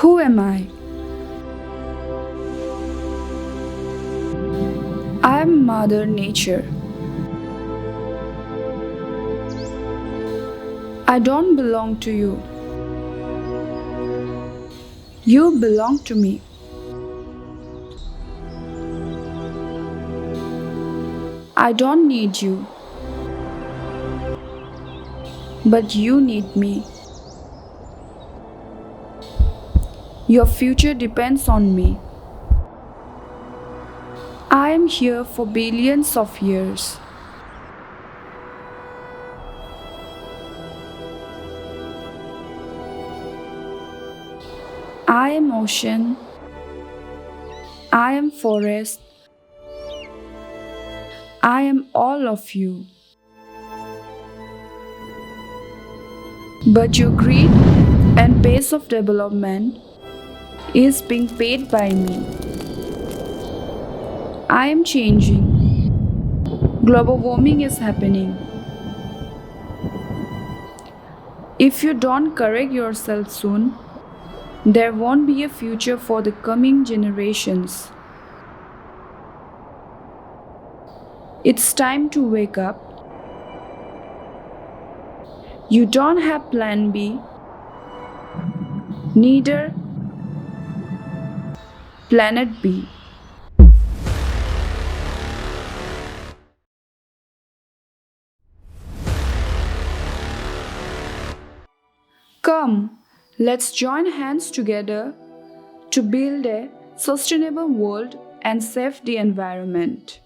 Who am I? I am Mother Nature. I don't belong to you. You belong to me. I don't need you, but you need me. Your future depends on me. I am here for billions of years. I am ocean. I am forest. I am all of you. But your greed and pace of development is being paid by me. I am changing. Global warming is happening. If you don't correct yourself soon, there won't be a future for the coming generations. It's time to wake up. You don't have plan B, neither planet B. Come, let's join hands together to build a sustainable world and save the environment.